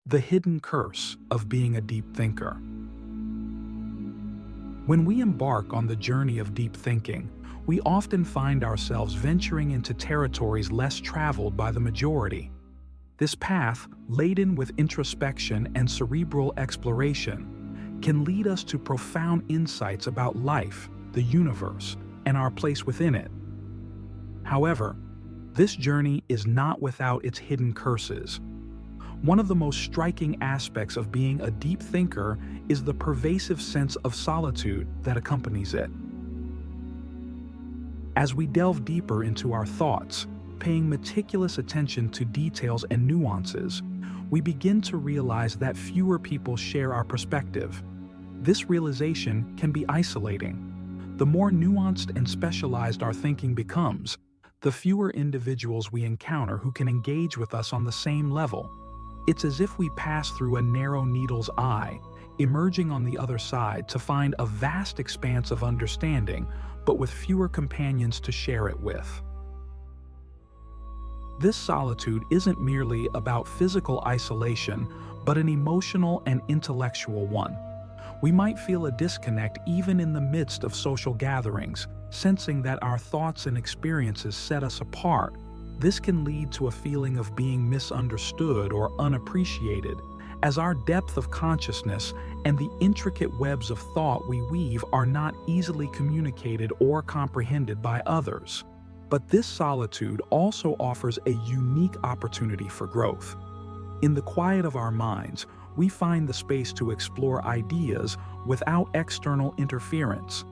The hidden curse of being a deep thinker. When we embark on the journey of deep thinking, we often find ourselves venturing into territories less traveled by the majority. This path, laden with introspection and cerebral exploration, can lead us to profound insights about life, the universe, and our place within it. However, this journey is not without its hidden curses. One of the most striking aspects of being a deep thinker is the pervasive sense of solitude that accompanies it. As we delve deeper into our thoughts, paying meticulous attention to details and nuances, we begin to realize that fewer people share our perspective. This realization can be isolating. The more nuanced and specialized our thinking becomes, the fewer individuals we encounter who can engage with us on the same level. It's as if we pass through a narrow needle's eye, emerging on the other side to find a vast expanse of understanding, but with fewer companions to share it with. This solitude isn't merely about physical isolation, but an emotional and intellectual one. We might feel a disconnect even in the midst of social gatherings, sensing that our thoughts and experiences set us apart. This can lead to a feeling of being misunderstood or unappreciated, as our depth of consciousness and the intricate webs of thought we weave are not easily communicated or comprehended by others. But this solitude also offers a unique opportunity for growth. In the quiet of our minds, we find the space to explore ideas without external interference.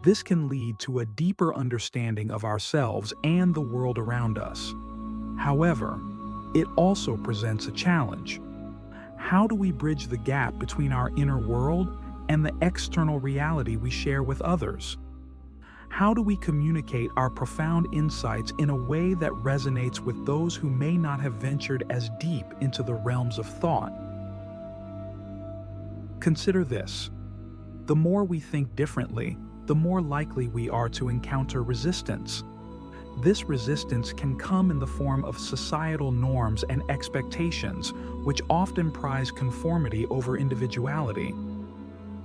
This can lead to a deeper understanding of ourselves and the world around us. However, it also presents a challenge. How do we bridge the gap between our inner world and the external reality we share with others? How do we communicate our profound insights in a way that resonates with those who may not have ventured as deep into the realms of thought? Consider this. The more we think differently, the more likely we are to encounter resistance. This resistance can come in the form of societal norms and expectations, which often prize conformity over individuality.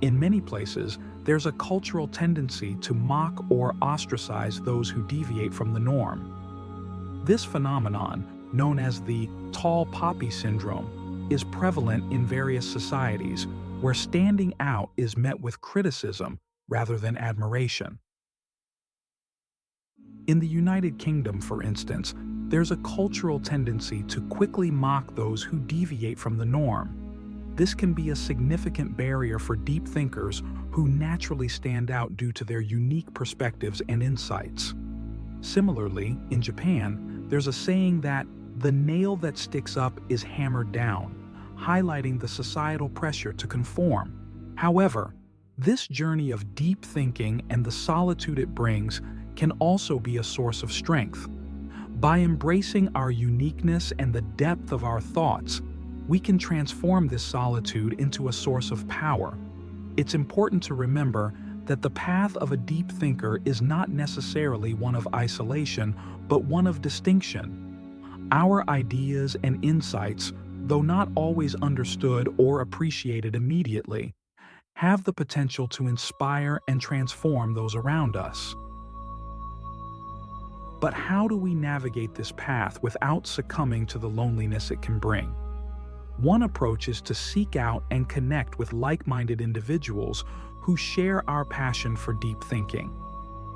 In many places, there's a cultural tendency to mock or ostracize those who deviate from the norm. This phenomenon, known as the tall poppy syndrome, is prevalent in various societies, where standing out is met with criticism rather than admiration. In the United Kingdom, for instance, there's a cultural tendency to quickly mock those who deviate from the norm. This can be a significant barrier for deep thinkers who naturally stand out due to their unique perspectives and insights. Similarly, in Japan, there's a saying that the nail that sticks up is hammered down, highlighting the societal pressure to conform. However, this journey of deep thinking and the solitude it brings can also be a source of strength. By embracing our uniqueness and the depth of our thoughts, we can transform this solitude into a source of power. It's important to remember that the path of a deep thinker is not necessarily one of isolation, but one of distinction. Our ideas and insights, though not always understood or appreciated immediately, have the potential to inspire and transform those around us. But how do we navigate this path without succumbing to the loneliness it can bring? One approach is to seek out and connect with like-minded individuals who share our passion for deep thinking.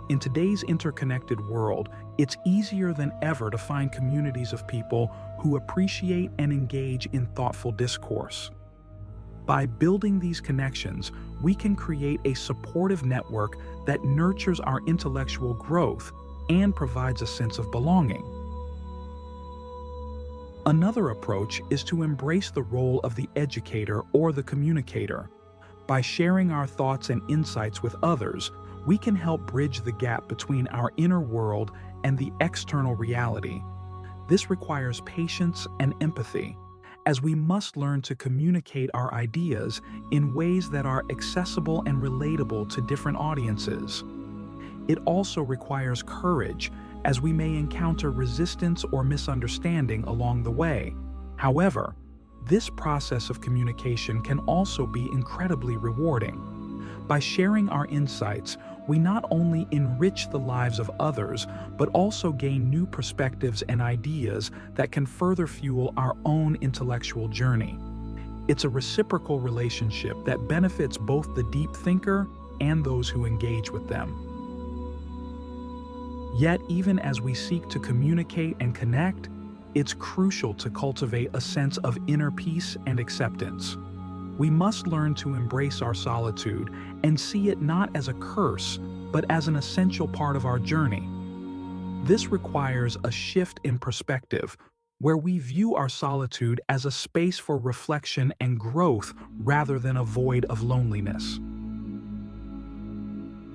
In today's interconnected world, it's easier than ever to find communities of people who appreciate and engage in thoughtful discourse. By building these connections, we can create a supportive network that nurtures our intellectual growth and provides a sense of belonging. Another approach is to embrace the role of the educator or the communicator. By sharing our thoughts and insights with others, we can help bridge the gap between our inner world and the external reality. This requires patience and empathy, as we must learn to communicate our ideas in ways that are accessible and relatable to different audiences. It also requires courage, as we may encounter resistance or misunderstanding along the way. However, This process of communication can also be incredibly rewarding. By sharing our insights, we not only enrich the lives of others, but also gain new perspectives and ideas that can further fuel our own intellectual journey. It's a reciprocal relationship that benefits both the deep thinker and those who engage with them. Yet, even as we seek to communicate and connect, it's crucial to cultivate a sense of inner peace and acceptance. We must learn to embrace our solitude and see it not as a curse, but as an essential part of our journey. This requires a shift in perspective, where we view our solitude as a space for reflection and growth rather than a void of loneliness.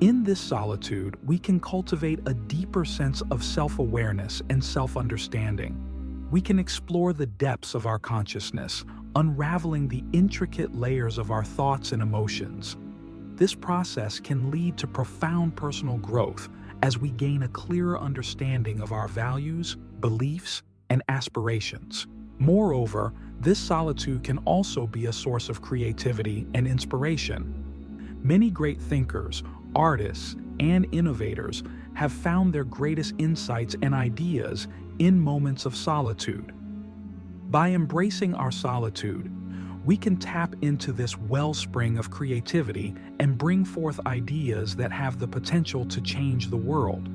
In this solitude, we can cultivate a deeper sense of self-awareness and self-understanding. We can explore the depths of our consciousness, unraveling the intricate layers of our thoughts and emotions. This process can lead to profound personal growth as we gain a clearer understanding of our values, beliefs, and aspirations. Moreover, this solitude can also be a source of creativity and inspiration. Many great thinkers, artists, and innovators have found their greatest insights and ideas in moments of solitude. By embracing our solitude, we can tap into this wellspring of creativity and bring forth ideas that have the potential to change the world.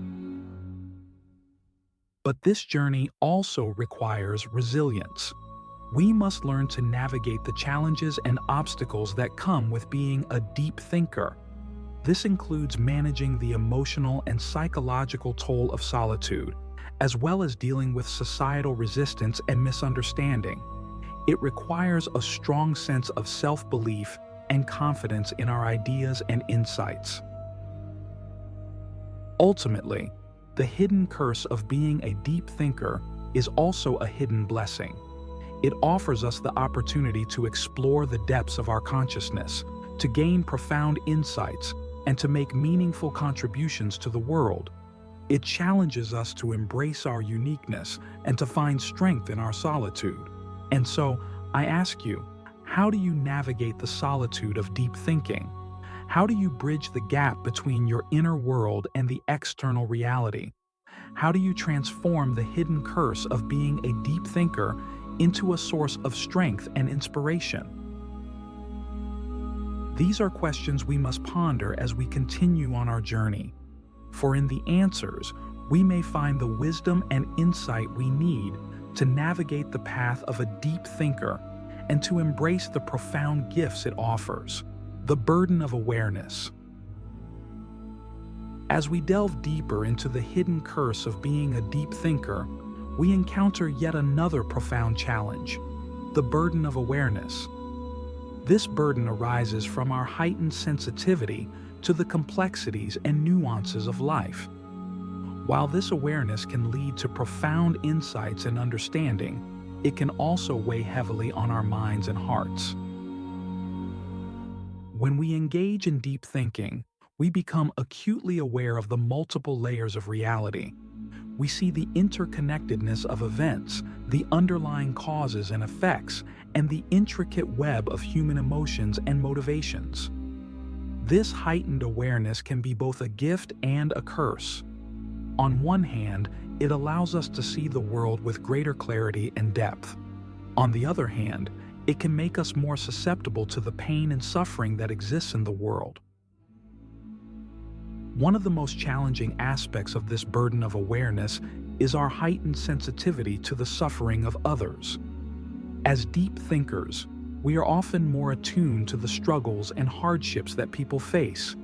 But this journey also requires resilience. We must learn to navigate the challenges and obstacles that come with being a deep thinker. This includes managing the emotional and psychological toll of solitude, as well as dealing with societal resistance and misunderstanding. It requires a strong sense of self-belief and confidence in our ideas and insights. Ultimately, the hidden curse of being a deep thinker is also a hidden blessing. It offers us the opportunity to explore the depths of our consciousness, to gain profound insights, and to make meaningful contributions to the world. It challenges us to embrace our uniqueness and to find strength in our solitude. And so, I ask you, how do you navigate the solitude of deep thinking? How do you bridge the gap between your inner world and the external reality? How do you transform the hidden curse of being a deep thinker into a source of strength and inspiration? These are questions we must ponder as we continue on our journey. For in the answers, we may find the wisdom and insight we need to navigate the path of a deep thinker and to embrace the profound gifts it offers, the burden of awareness. As we delve deeper into the hidden curse of being a deep thinker, we encounter yet another profound challenge, the burden of awareness. This burden arises from our heightened sensitivity to the complexities and nuances of life. While this awareness can lead to profound insights and understanding, it can also weigh heavily on our minds and hearts. When we engage in deep thinking, we become acutely aware of the multiple layers of reality. We see the interconnectedness of events, the underlying causes and effects, and the intricate web of human emotions and motivations. This heightened awareness can be both a gift and a curse. On one hand, it allows us to see the world with greater clarity and depth. On the other hand, it can make us more susceptible to the pain and suffering that exists in the world. One of the most challenging aspects of this burden of awareness is our heightened sensitivity to the suffering of others. As deep thinkers, we are often more attuned to the struggles and hardships that people face.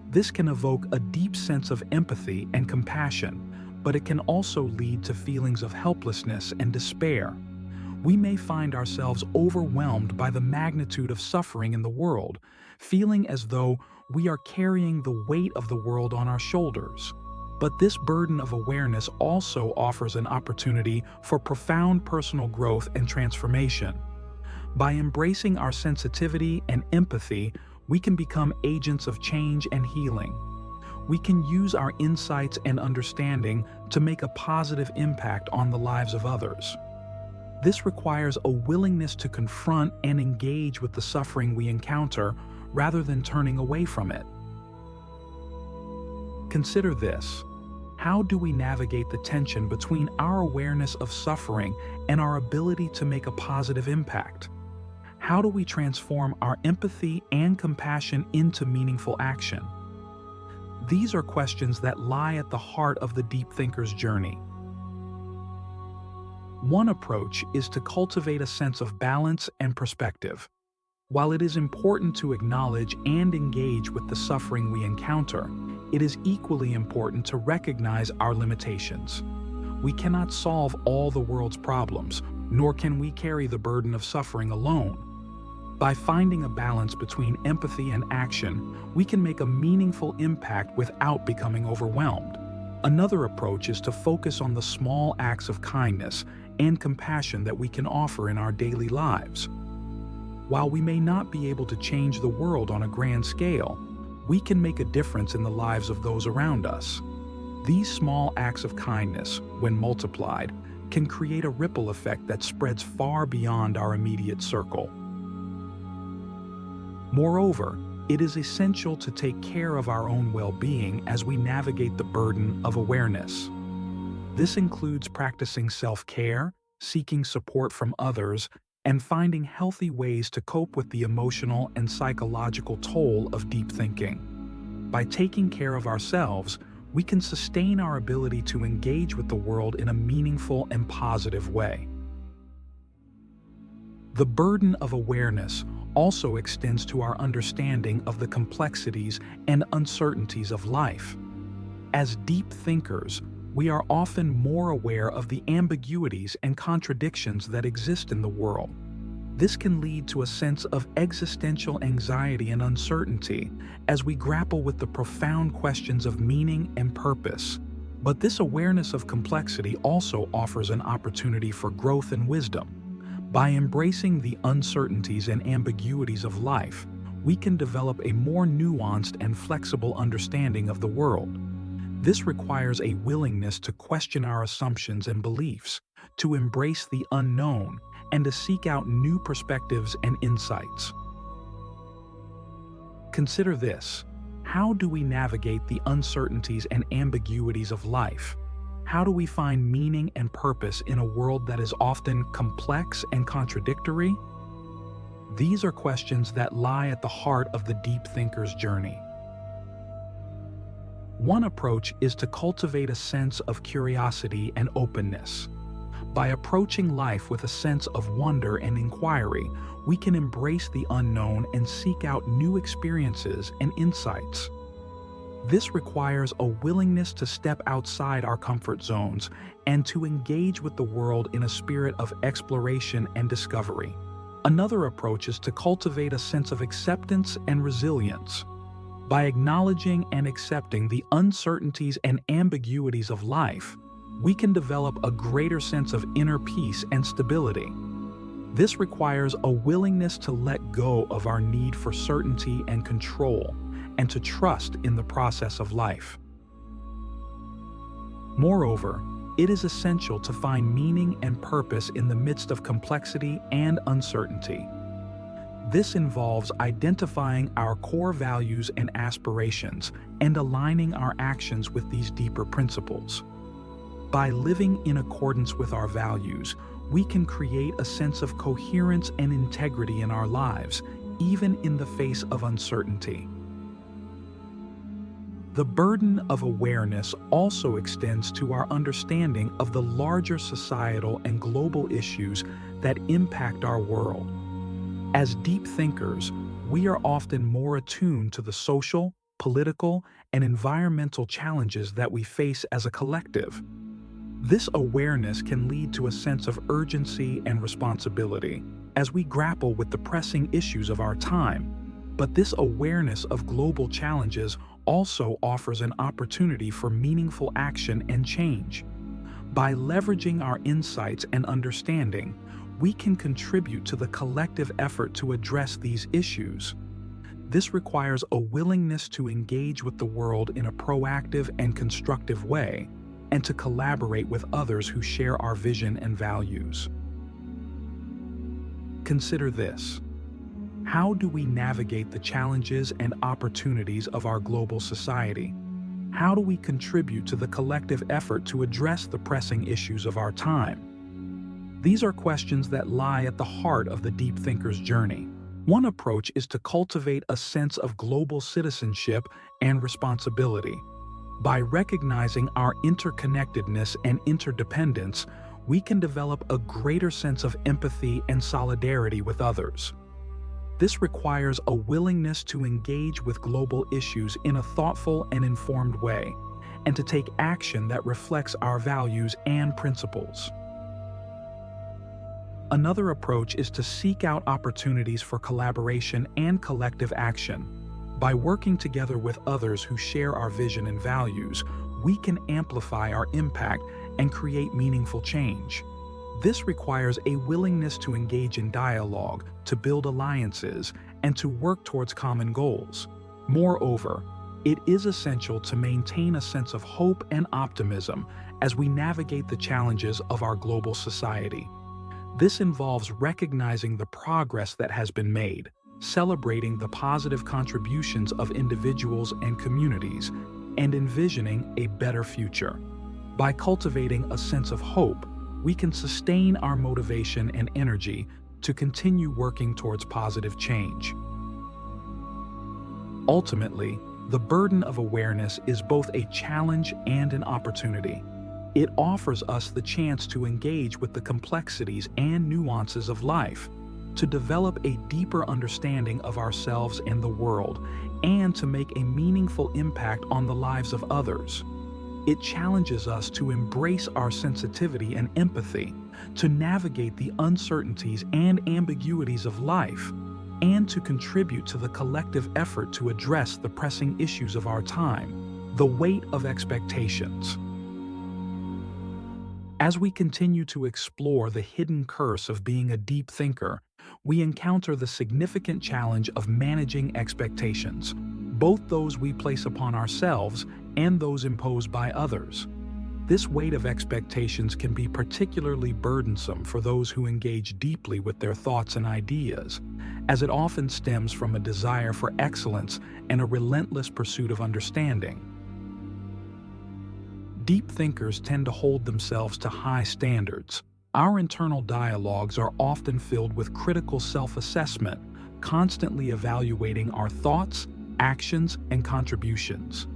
This can evoke a deep sense of empathy and compassion, but it can also lead to feelings of helplessness and despair. We may find ourselves overwhelmed by the magnitude of suffering in the world, feeling as though we are carrying the weight of the world on our shoulders. But this burden of awareness also offers an opportunity for profound personal growth and transformation. By embracing our sensitivity and empathy, we can become agents of change and healing. We can use our insights and understanding to make a positive impact on the lives of others. This requires a willingness to confront and engage with the suffering we encounter rather than turning away from it. Consider this. How do we navigate the tension between our awareness of suffering and our ability to make a positive impact? How do we transform our empathy and compassion into meaningful action? These are questions that lie at the heart of the deep thinker's journey. One approach is to cultivate a sense of balance and perspective. While it is important to acknowledge and engage with the suffering we encounter, it is equally important to recognize our limitations. We cannot solve all the world's problems, nor can we carry the burden of suffering alone. By finding a balance between empathy and action, we can make a meaningful impact without becoming overwhelmed. Another approach is to focus on the small acts of kindness and compassion that we can offer in our daily lives. While we may not be able to change the world on a grand scale, we can make a difference in the lives of those around us. These small acts of kindness, when multiplied, can create a ripple effect that spreads far beyond our immediate circle. Moreover, it is essential to take care of our own well-being as we navigate the burden of awareness. This includes practicing self-care, seeking support from others, and finding healthy ways to cope with the emotional and psychological toll of deep thinking. By taking care of ourselves, we can sustain our ability to engage with the world in a meaningful and positive way. The burden of awareness also extends to our understanding of the complexities and uncertainties of life. As deep thinkers, we are often more aware of the ambiguities and contradictions that exist in the world. This can lead to a sense of existential anxiety and uncertainty as we grapple with the profound questions of meaning and purpose. But this awareness of complexity also offers an opportunity for growth and wisdom. By embracing the uncertainties and ambiguities of life, we can develop a more nuanced and flexible understanding of the world. This requires a willingness to question our assumptions and beliefs, to embrace the unknown, and to seek out new perspectives and insights. Consider this. How do we navigate the uncertainties and ambiguities of life? How do we find meaning and purpose in a world that is often complex and contradictory? These are questions that lie at the heart of the deep thinker's journey. One approach is to cultivate a sense of curiosity and openness. By approaching life with a sense of wonder and inquiry, we can embrace the unknown and seek out new experiences and insights. This requires a willingness to step outside our comfort zones and to engage with the world in a spirit of exploration and discovery. Another approach is to cultivate a sense of acceptance and resilience. By acknowledging and accepting the uncertainties and ambiguities of life, we can develop a greater sense of inner peace and stability. This requires a willingness to let go of our need for certainty and control, and to trust in the process of life. Moreover, it is essential to find meaning and purpose in the midst of complexity and uncertainty. This involves identifying our core values and aspirations and aligning our actions with these deeper principles. By living in accordance with our values, we can create a sense of coherence and integrity in our lives, even in the face of uncertainty. The burden of awareness also extends to our understanding of the larger societal and global issues that impact our world. As deep thinkers, we are often more attuned to the social, political, and environmental challenges that we face as a collective. This awareness can lead to a sense of urgency and responsibility as we grapple with the pressing issues of our time. But this awareness of global challenges also offers an opportunity for meaningful action and change. By leveraging our insights and understanding, we can contribute to the collective effort to address these issues. This requires a willingness to engage with the world in a proactive and constructive way, and to collaborate with others who share our vision and values. Consider this. How do we navigate the challenges and opportunities of our global society? How do we contribute to the collective effort to address the pressing issues of our time? These are questions that lie at the heart of the deep thinker's journey. One approach is to cultivate a sense of global citizenship and responsibility. By recognizing our interconnectedness and interdependence, we can develop a greater sense of empathy and solidarity with others. This requires a willingness to engage with global issues in a thoughtful and informed way, and to take action that reflects our values and principles. Another approach is to seek out opportunities for collaboration and collective action. By working together with others who share our vision and values, we can amplify our impact and create meaningful change. This requires a willingness to engage in dialogue, to build alliances, and to work towards common goals. Moreover, it is essential to maintain a sense of hope and optimism as we navigate the challenges of our global society. This involves recognizing the progress that has been made, celebrating the positive contributions of individuals and communities, and envisioning a better future. By cultivating a sense of hope, we can sustain our motivation and energy to continue working towards positive change. Ultimately, the burden of awareness is both a challenge and an opportunity. It offers us the chance to engage with the complexities and nuances of life, to develop a deeper understanding of ourselves and the world, and to make a meaningful impact on the lives of others. It challenges us to embrace our sensitivity and empathy, to navigate the uncertainties and ambiguities of life, and to contribute to the collective effort to address the pressing issues of our time, the weight of expectations. As we continue to explore the hidden curse of being a deep thinker, we encounter the significant challenge of managing expectations, both those we place upon ourselves and those imposed by others. This weight of expectations can be particularly burdensome for those who engage deeply with their thoughts and ideas, as it often stems from a desire for excellence and a relentless pursuit of understanding. Deep thinkers tend to hold themselves to high standards. Our internal dialogues are often filled with critical self-assessment, constantly evaluating our thoughts, actions, and contributions.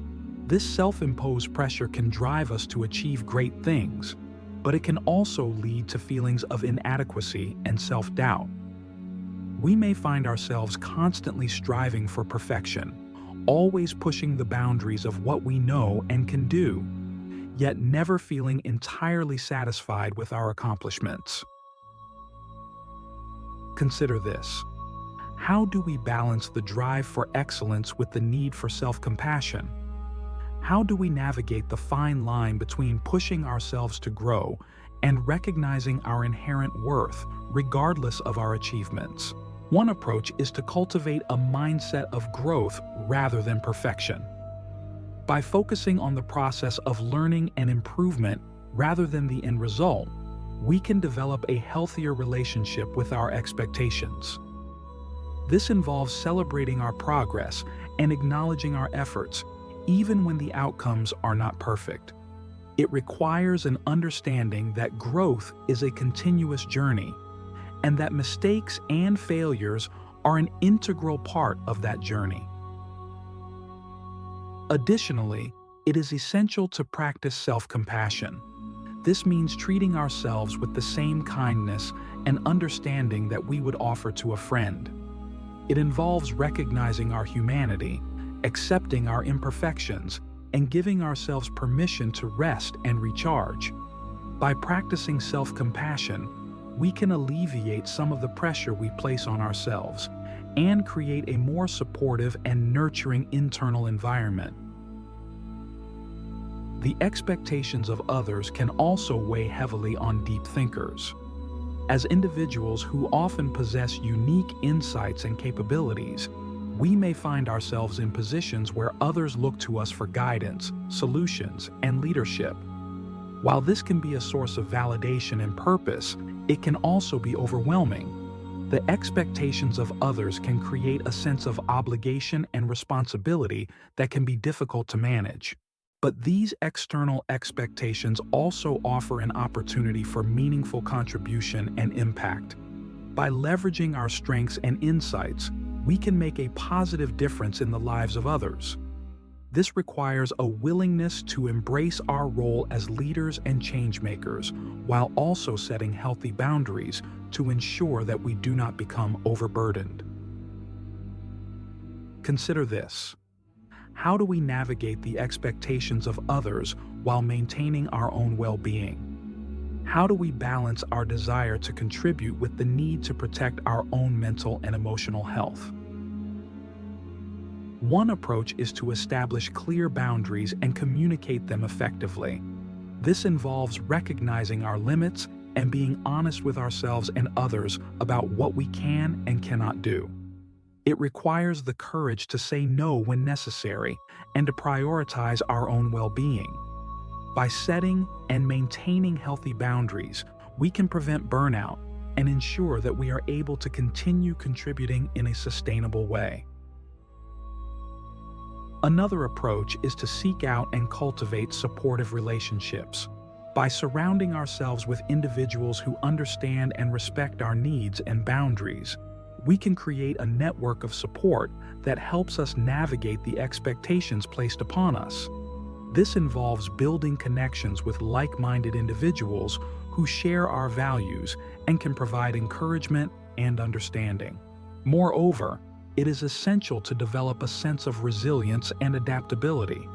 This self-imposed pressure can drive us to achieve great things, but it can also lead to feelings of inadequacy and self-doubt. We may find ourselves constantly striving for perfection, always pushing the boundaries of what we know and can do, yet never feeling entirely satisfied with our accomplishments. Consider this. How do we balance the drive for excellence with the need for self-compassion? How do we navigate the fine line between pushing ourselves to grow and recognizing our inherent worth, regardless of our achievements? One approach is to cultivate a mindset of growth rather than perfection. By focusing on the process of learning and improvement rather than the end result, we can develop a healthier relationship with our expectations. This involves celebrating our progress and acknowledging our efforts, even when the outcomes are not perfect. It requires an understanding that growth is a continuous journey, and that mistakes and failures are an integral part of that journey. Additionally, it is essential to practice self-compassion. This means treating ourselves with the same kindness and understanding that we would offer to a friend. It involves recognizing our humanity, accepting our imperfections, and giving ourselves permission to rest and recharge. By practicing self-compassion, we can alleviate some of the pressure we place on ourselves and create a more supportive and nurturing internal environment. The expectations of others can also weigh heavily on deep thinkers. As individuals who often possess unique insights and capabilities, we may find ourselves in positions where others look to us for guidance, solutions, and leadership. While this can be a source of validation and purpose, it can also be overwhelming. The expectations of others can create a sense of obligation and responsibility that can be difficult to manage. But these external expectations also offer an opportunity for meaningful contribution and impact. By leveraging our strengths and insights, we can make a positive difference in the lives of others. This requires a willingness to embrace our role as leaders and changemakers, while also setting healthy boundaries to ensure that we do not become overburdened. Consider this. How do we navigate the expectations of others while maintaining our own well-being? How do we balance our desire to contribute with the need to protect our own mental and emotional health? One approach is to establish clear boundaries and communicate them effectively. This involves recognizing our limits and being honest with ourselves and others about what we can and cannot do. It requires the courage to say no when necessary and to prioritize our own well-being. By setting and maintaining healthy boundaries, we can prevent burnout and ensure that we are able to continue contributing in a sustainable way. Another approach is to seek out and cultivate supportive relationships. By surrounding ourselves with individuals who understand and respect our needs and boundaries, we can create a network of support that helps us navigate the expectations placed upon us. This involves building connections with like-minded individuals who share our values and can provide encouragement and understanding. Moreover, it is essential to develop a sense of resilience and adaptability.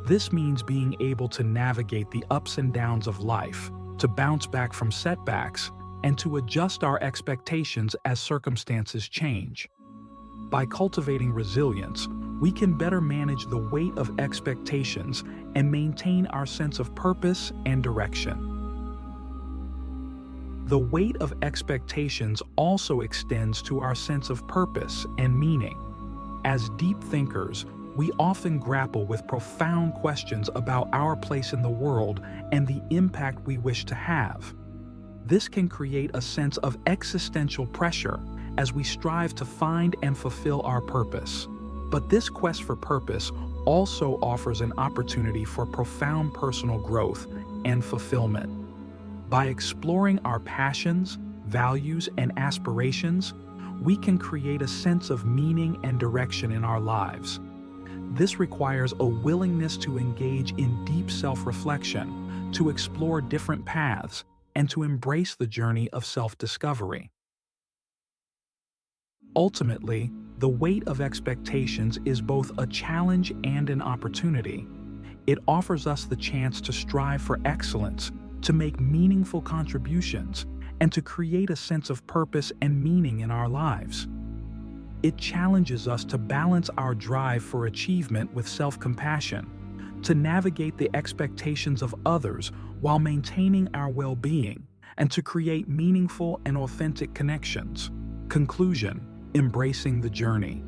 This means being able to navigate the ups and downs of life, to bounce back from setbacks, and to adjust our expectations as circumstances change. By cultivating resilience, we can better manage the weight of expectations and maintain our sense of purpose and direction. The weight of expectations also extends to our sense of purpose and meaning. As deep thinkers, we often grapple with profound questions about our place in the world and the impact we wish to have. This can create a sense of existential pressure as we strive to find and fulfill our purpose. But this quest for purpose also offers an opportunity for profound personal growth and fulfillment. By exploring our passions, values, and aspirations, we can create a sense of meaning and direction in our lives. This requires a willingness to engage in deep self-reflection, to explore different paths, and to embrace the journey of self-discovery. Ultimately, the weight of expectations is both a challenge and an opportunity. It offers us the chance to strive for excellence, to make meaningful contributions, and to create a sense of purpose and meaning in our lives. It challenges us to balance our drive for achievement with self-compassion, to navigate the expectations of others while maintaining our well-being, and to create meaningful and authentic connections. Conclusion: embracing the journey.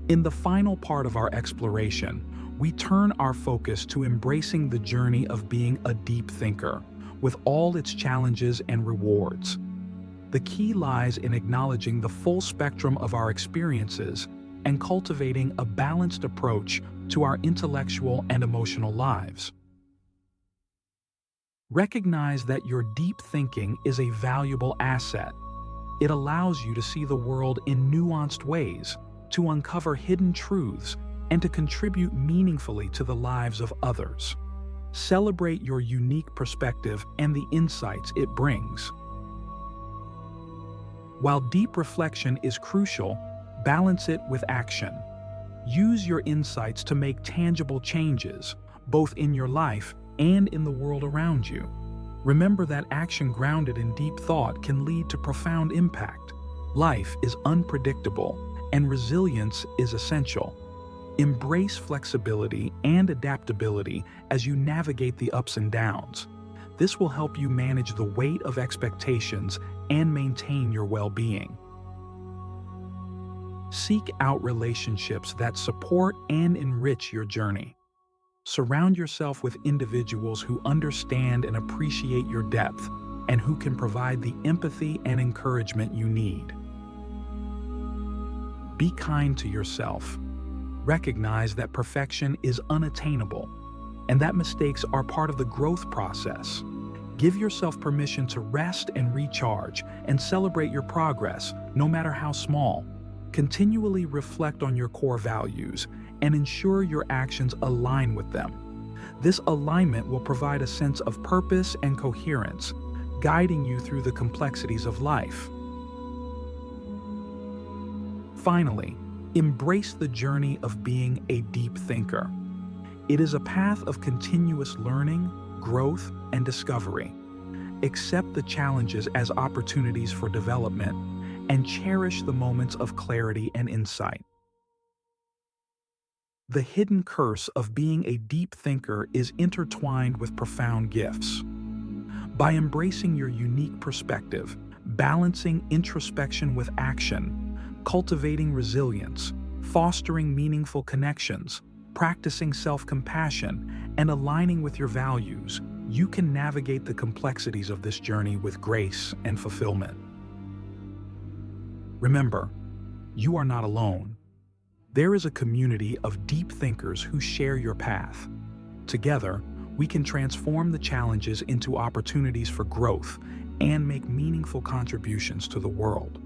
In the final part of our exploration, we turn our focus to embracing the journey of being a deep thinker, with all its challenges and rewards. The key lies in acknowledging the full spectrum of our experiences and cultivating a balanced approach to our intellectual and emotional lives. Recognize that your deep thinking is a valuable asset. It allows you to see the world in nuanced ways, to uncover hidden truths, and to contribute meaningfully to the lives of others. Celebrate your unique perspective and the insights it brings. While deep reflection is crucial, balance it with action. Use your insights to make tangible changes, both in your life and in the world around you. Remember that action grounded in deep thought can lead to profound impact. Life is unpredictable, and resilience is essential. Embrace flexibility and adaptability as you navigate the ups and downs. This will help you manage the weight of expectations and maintain your well-being. Seek out relationships that support and enrich your journey. Surround yourself with individuals who understand and appreciate your depth, and who can provide the empathy and encouragement you need. Be kind to yourself. Recognize that perfection is unattainable and that mistakes are part of the growth process. Give yourself permission to rest and recharge and celebrate your progress, no matter how small. Continually reflect on your core values and ensure your actions align with them. This alignment will provide a sense of purpose and coherence, guiding you through the complexities of life. Finally, embrace the journey of being a deep thinker. It is a path of continuous learning, growth, and discovery. Accept the challenges as opportunities for development and cherish the moments of clarity and insight. The hidden curse of being a deep thinker is intertwined with profound gifts. By embracing your unique perspective, balancing introspection with action, cultivating resilience, fostering meaningful connections, practicing self-compassion, and aligning with your values, you can navigate the complexities of this journey with grace and fulfillment. Remember, you are not alone. There is a community of deep thinkers who share your path. Together, we can transform the challenges into opportunities for growth and make meaningful contributions to the world.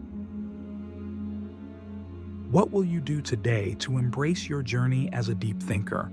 What will you do today to embrace your journey as a deep thinker?